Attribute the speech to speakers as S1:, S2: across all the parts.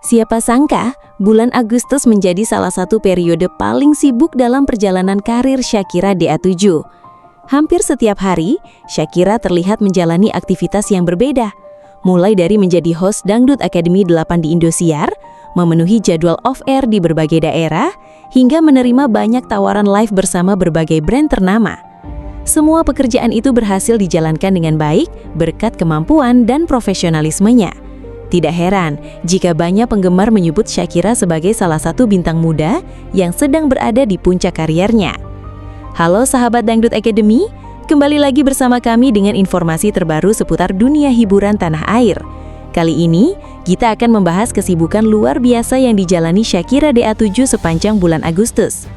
S1: Siapa sangka, bulan Agustus menjadi salah satu periode paling sibuk dalam perjalanan karir Shakira DA7. Hampir setiap hari, Shakira terlihat menjalani aktivitas yang berbeda. Mulai dari menjadi host Dangdut Academy 8 di Indosiar, memenuhi jadwal off-air di berbagai daerah, hingga menerima banyak tawaran live bersama berbagai brand ternama. Semua pekerjaan itu berhasil dijalankan dengan baik berkat kemampuan dan profesionalismenya. Tidak heran jika banyak penggemar menyebut Shakira sebagai salah satu bintang muda yang sedang berada di puncak karirnya. Halo sahabat Dangdut Academy, kembali lagi bersama kami dengan informasi terbaru seputar dunia hiburan tanah air. Kali ini, kita akan membahas kesibukan luar biasa yang dijalani Shakira DA7 sepanjang bulan Agustus.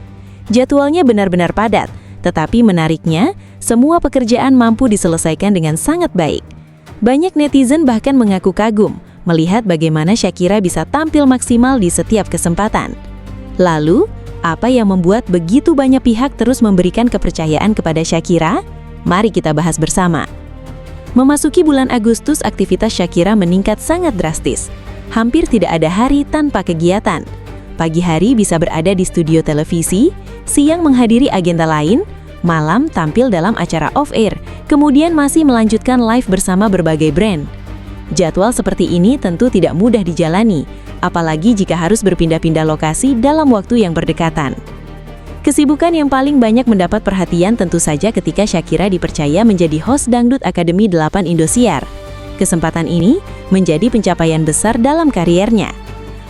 S1: Jadwalnya benar-benar padat, tetapi menariknya, semua pekerjaan mampu diselesaikan dengan sangat baik. Banyak netizen bahkan mengaku kagum melihat bagaimana Shakira bisa tampil maksimal di setiap kesempatan. Lalu, apa yang membuat begitu banyak pihak terus memberikan kepercayaan kepada Shakira? Mari kita bahas bersama. Memasuki bulan Agustus, aktivitas Shakira meningkat sangat drastis. Hampir tidak ada hari tanpa kegiatan. Pagi hari bisa berada di studio televisi, siang menghadiri agenda lain, malam tampil dalam acara off-air, kemudian masih melanjutkan live bersama berbagai brand. Jadwal seperti ini tentu tidak mudah dijalani, apalagi jika harus berpindah-pindah lokasi dalam waktu yang berdekatan. Kesibukan yang paling banyak mendapat perhatian tentu saja ketika Shakira dipercaya menjadi host Dangdut Academy 8 Indosiar. Kesempatan ini menjadi pencapaian besar dalam kariernya.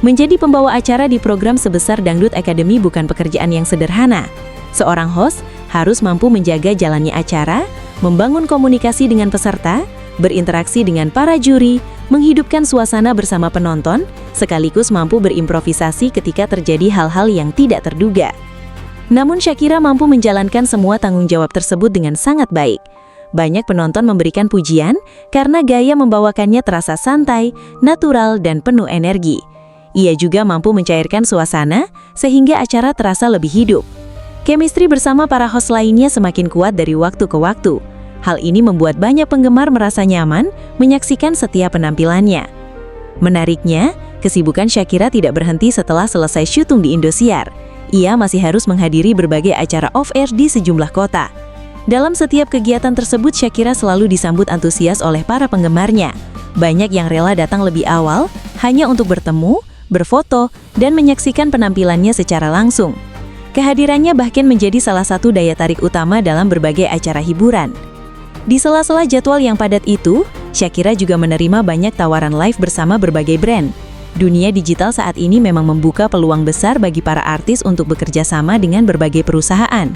S1: Menjadi pembawa acara di program sebesar Dangdut Academy bukan pekerjaan yang sederhana. Seorang host harus mampu menjaga jalannya acara, membangun komunikasi dengan peserta, berinteraksi dengan para juri, menghidupkan suasana bersama penonton, sekaligus mampu berimprovisasi ketika terjadi hal-hal yang tidak terduga. Namun Shakira mampu menjalankan semua tanggung jawab tersebut dengan sangat baik. Banyak penonton memberikan pujian karena gaya membawakannya terasa santai, natural, dan penuh energi. Ia juga mampu mencairkan suasana sehingga acara terasa lebih hidup. Chemistry bersama para host lainnya semakin kuat dari waktu ke waktu. Hal ini membuat banyak penggemar merasa nyaman menyaksikan setiap penampilannya. Menariknya, kesibukan Shakira tidak berhenti setelah selesai syuting di Indosiar. Ia masih harus menghadiri berbagai acara off-air di sejumlah kota. Dalam setiap kegiatan tersebut, Shakira selalu disambut antusias oleh para penggemarnya. Banyak yang rela datang lebih awal hanya untuk bertemu, berfoto, dan menyaksikan penampilannya secara langsung. Kehadirannya bahkan menjadi salah satu daya tarik utama dalam berbagai acara hiburan. Di sela-sela jadwal yang padat itu, Shakira juga menerima banyak tawaran live bersama berbagai brand. Dunia digital saat ini memang membuka peluang besar bagi para artis untuk bekerja sama dengan berbagai perusahaan.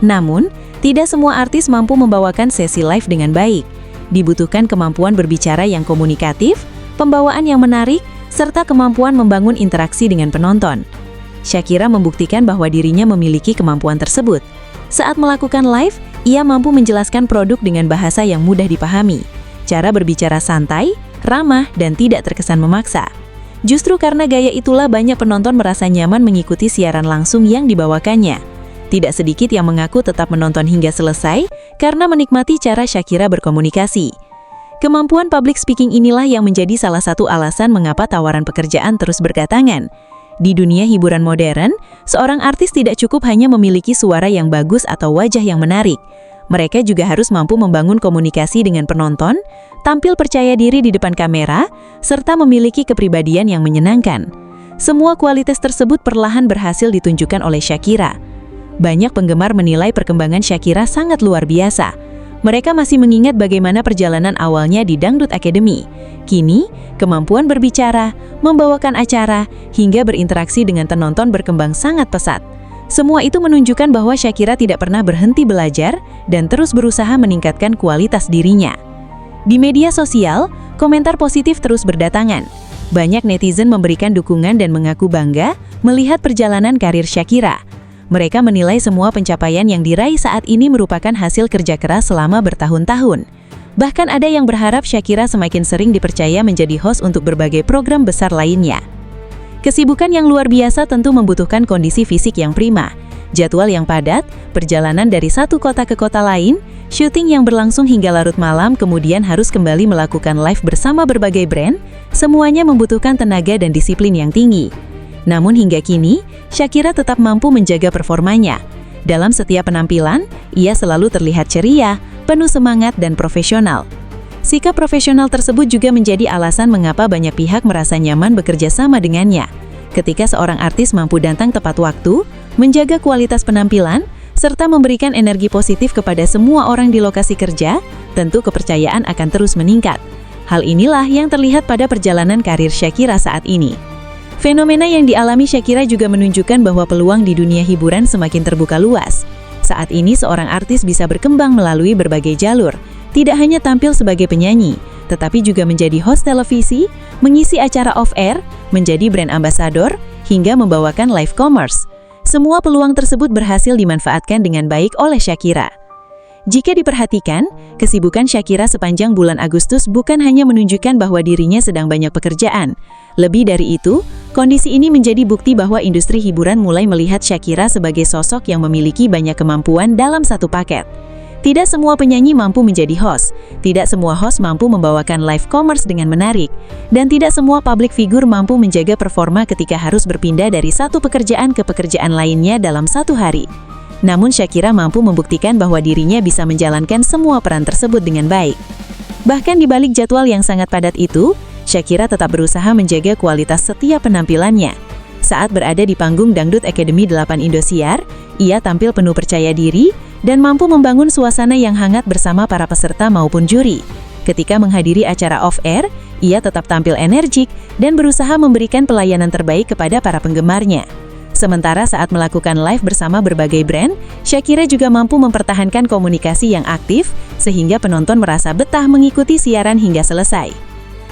S1: Namun, tidak semua artis mampu membawakan sesi live dengan baik. Dibutuhkan kemampuan berbicara yang komunikatif, pembawaan yang menarik, serta kemampuan membangun interaksi dengan penonton. Shakira membuktikan bahwa dirinya memiliki kemampuan tersebut. Saat melakukan live, ia mampu menjelaskan produk dengan bahasa yang mudah dipahami. Cara berbicara santai, ramah, dan tidak terkesan memaksa. Justru karena gaya itulah banyak penonton merasa nyaman mengikuti siaran langsung yang dibawakannya. Tidak sedikit yang mengaku tetap menonton hingga selesai karena menikmati cara Shakira berkomunikasi. Kemampuan public speaking inilah yang menjadi salah satu alasan mengapa tawaran pekerjaan terus berdatangan. Di dunia hiburan modern, seorang artis tidak cukup hanya memiliki suara yang bagus atau wajah yang menarik. Mereka juga harus mampu membangun komunikasi dengan penonton, tampil percaya diri di depan kamera, serta memiliki kepribadian yang menyenangkan. Semua kualitas tersebut perlahan berhasil ditunjukkan oleh Shakira. Banyak penggemar menilai perkembangan Shakira sangat luar biasa. Mereka masih mengingat bagaimana perjalanan awalnya di Dangdut Academy. Kini, kemampuan berbicara, membawakan acara, hingga berinteraksi dengan penonton berkembang sangat pesat. Semua itu menunjukkan bahwa Shakira tidak pernah berhenti belajar dan terus berusaha meningkatkan kualitas dirinya. Di media sosial, komentar positif terus berdatangan. Banyak netizen memberikan dukungan dan mengaku bangga melihat perjalanan karir Shakira. Mereka menilai semua pencapaian yang diraih saat ini merupakan hasil kerja keras selama bertahun-tahun. Bahkan ada yang berharap Shakira semakin sering dipercaya menjadi host untuk berbagai program besar lainnya. Kesibukan yang luar biasa tentu membutuhkan kondisi fisik yang prima. Jadwal yang padat, perjalanan dari satu kota ke kota lain, syuting yang berlangsung hingga larut malam, kemudian harus kembali melakukan live bersama berbagai brand, semuanya membutuhkan tenaga dan disiplin yang tinggi. Namun hingga kini, Shakira tetap mampu menjaga performanya. Dalam setiap penampilan, ia selalu terlihat ceria, penuh semangat dan profesional. Sikap profesional tersebut juga menjadi alasan mengapa banyak pihak merasa nyaman bekerja sama dengannya. Ketika seorang artis mampu datang tepat waktu, menjaga kualitas penampilan, serta memberikan energi positif kepada semua orang di lokasi kerja, tentu kepercayaan akan terus meningkat. Hal inilah yang terlihat pada perjalanan karir Shakira saat ini. Fenomena yang dialami Shakira juga menunjukkan bahwa peluang di dunia hiburan semakin terbuka luas. Saat ini seorang artis bisa berkembang melalui berbagai jalur, tidak hanya tampil sebagai penyanyi, tetapi juga menjadi host televisi, mengisi acara off-air, menjadi brand ambassador, hingga membawakan live commerce. Semua peluang tersebut berhasil dimanfaatkan dengan baik oleh Shakira. Jika diperhatikan, kesibukan Shakira sepanjang bulan Agustus bukan hanya menunjukkan bahwa dirinya sedang banyak pekerjaan. Lebih dari itu, kondisi ini menjadi bukti bahwa industri hiburan mulai melihat Shakira sebagai sosok yang memiliki banyak kemampuan dalam satu paket. Tidak semua penyanyi mampu menjadi host, tidak semua host mampu membawakan live commerce dengan menarik, dan tidak semua public figure mampu menjaga performa ketika harus berpindah dari satu pekerjaan ke pekerjaan lainnya dalam satu hari. Namun Shakira mampu membuktikan bahwa dirinya bisa menjalankan semua peran tersebut dengan baik. Bahkan di balik jadwal yang sangat padat itu, Shakira tetap berusaha menjaga kualitas setiap penampilannya. Saat berada di panggung Dangdut Academy 8 Indosiar, ia tampil penuh percaya diri dan mampu membangun suasana yang hangat bersama para peserta maupun juri. Ketika menghadiri acara off-air, ia tetap tampil energik dan berusaha memberikan pelayanan terbaik kepada para penggemarnya. Sementara saat melakukan live bersama berbagai brand, Shakira juga mampu mempertahankan komunikasi yang aktif, sehingga penonton merasa betah mengikuti siaran hingga selesai.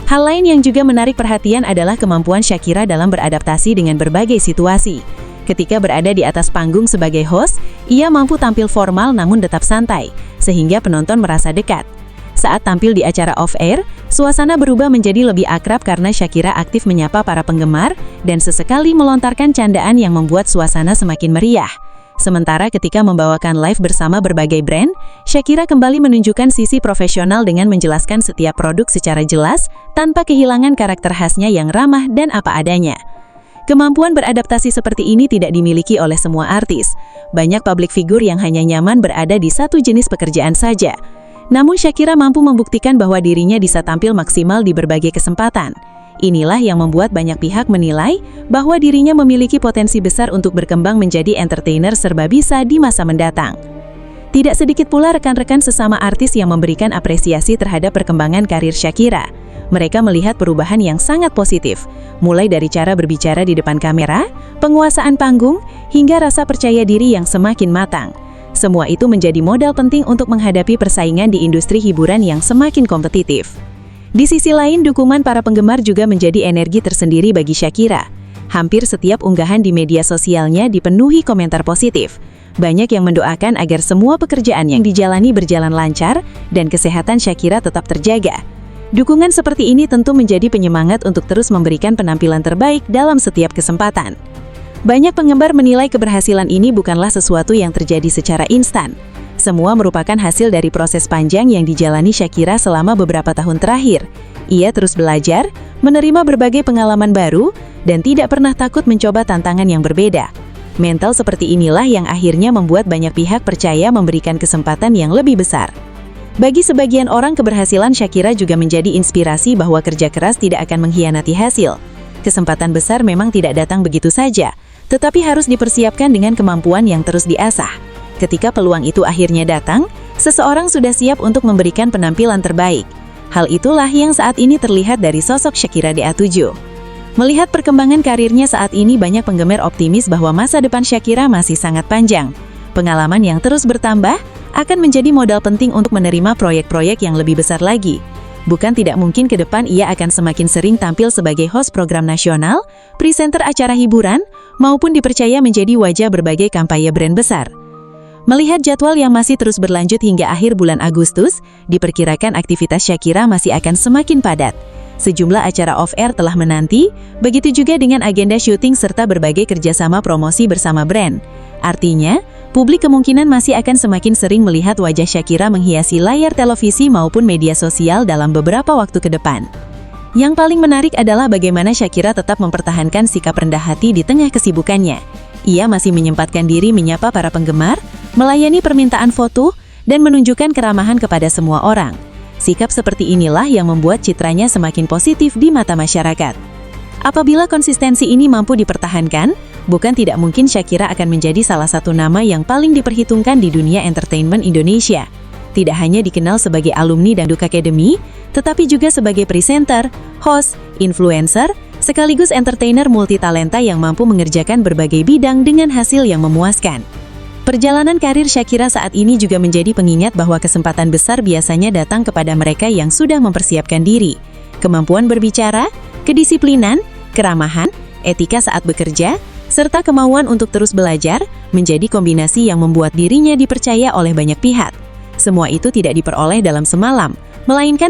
S1: Hal lain yang juga menarik perhatian adalah kemampuan Shakira dalam beradaptasi dengan berbagai situasi. Ketika berada di atas panggung sebagai host, ia mampu tampil formal namun tetap santai, sehingga penonton merasa dekat. Saat tampil di acara off-air, suasana berubah menjadi lebih akrab karena Shakira aktif menyapa para penggemar dan sesekali melontarkan candaan yang membuat suasana semakin meriah. Sementara ketika membawakan live bersama berbagai brand, Shakira kembali menunjukkan sisi profesional dengan menjelaskan setiap produk secara jelas, tanpa kehilangan karakter khasnya yang ramah dan apa adanya. Kemampuan beradaptasi seperti ini tidak dimiliki oleh semua artis. Banyak public figure yang hanya nyaman berada di satu jenis pekerjaan saja. Namun Shakira mampu membuktikan bahwa dirinya bisa tampil maksimal di berbagai kesempatan. Inilah yang membuat banyak pihak menilai bahwa dirinya memiliki potensi besar untuk berkembang menjadi entertainer serba bisa di masa mendatang. Tidak sedikit pula rekan-rekan sesama artis yang memberikan apresiasi terhadap perkembangan karir Shakira. Mereka melihat perubahan yang sangat positif, mulai dari cara berbicara di depan kamera, penguasaan panggung, hingga rasa percaya diri yang semakin matang. Semua itu menjadi modal penting untuk menghadapi persaingan di industri hiburan yang semakin kompetitif. Di sisi lain, dukungan para penggemar juga menjadi energi tersendiri bagi Shakira. Hampir setiap unggahan di media sosialnya dipenuhi komentar positif. Banyak yang mendoakan agar semua pekerjaan yang dijalani berjalan lancar dan kesehatan Shakira tetap terjaga. Dukungan seperti ini tentu menjadi penyemangat untuk terus memberikan penampilan terbaik dalam setiap kesempatan. Banyak penggemar menilai keberhasilan ini bukanlah sesuatu yang terjadi secara instan. Semua merupakan hasil dari proses panjang yang dijalani Shakira selama beberapa tahun terakhir. Ia terus belajar, menerima berbagai pengalaman baru, dan tidak pernah takut mencoba tantangan yang berbeda. Mental seperti inilah yang akhirnya membuat banyak pihak percaya memberikan kesempatan yang lebih besar. Bagi sebagian orang, keberhasilan Shakira juga menjadi inspirasi bahwa kerja keras tidak akan mengkhianati hasil. Kesempatan besar memang tidak datang begitu saja, tetapi harus dipersiapkan dengan kemampuan yang terus diasah. Ketika peluang itu akhirnya datang, seseorang sudah siap untuk memberikan penampilan terbaik. Hal itulah yang saat ini terlihat dari sosok Shakira DA7. Melihat perkembangan karirnya saat ini, banyak penggemar optimis bahwa masa depan Shakira masih sangat panjang. Pengalaman yang terus bertambah akan menjadi modal penting untuk menerima proyek-proyek yang lebih besar lagi. Bukan tidak mungkin ke depan ia akan semakin sering tampil sebagai host program nasional, presenter acara hiburan, maupun dipercaya menjadi wajah berbagai kampanye brand besar. Melihat jadwal yang masih terus berlanjut hingga akhir bulan Agustus, diperkirakan aktivitas Shakira masih akan semakin padat. Sejumlah acara off-air telah menanti, begitu juga dengan agenda syuting serta berbagai kerjasama promosi bersama brand. Artinya, publik kemungkinan masih akan semakin sering melihat wajah Shakira menghiasi layar televisi maupun media sosial dalam beberapa waktu ke depan. Yang paling menarik adalah bagaimana Shakira tetap mempertahankan sikap rendah hati di tengah kesibukannya. Ia masih menyempatkan diri menyapa para penggemar, melayani permintaan foto, dan menunjukkan keramahan kepada semua orang. Sikap seperti inilah yang membuat citranya semakin positif di mata masyarakat. Apabila konsistensi ini mampu dipertahankan, bukan tidak mungkin Shakira akan menjadi salah satu nama yang paling diperhitungkan di dunia entertainment Indonesia. Tidak hanya dikenal sebagai alumni Dangdut Academy, tetapi juga sebagai presenter, host, influencer, sekaligus entertainer multitalenta yang mampu mengerjakan berbagai bidang dengan hasil yang memuaskan. Perjalanan karir Shakira saat ini juga menjadi pengingat bahwa kesempatan besar biasanya datang kepada mereka yang sudah mempersiapkan diri. Kemampuan berbicara, kedisiplinan, keramahan, etika saat bekerja, serta kemauan untuk terus belajar, menjadi kombinasi yang membuat dirinya dipercaya oleh banyak pihak. Semua itu tidak diperoleh dalam semalam, melainkan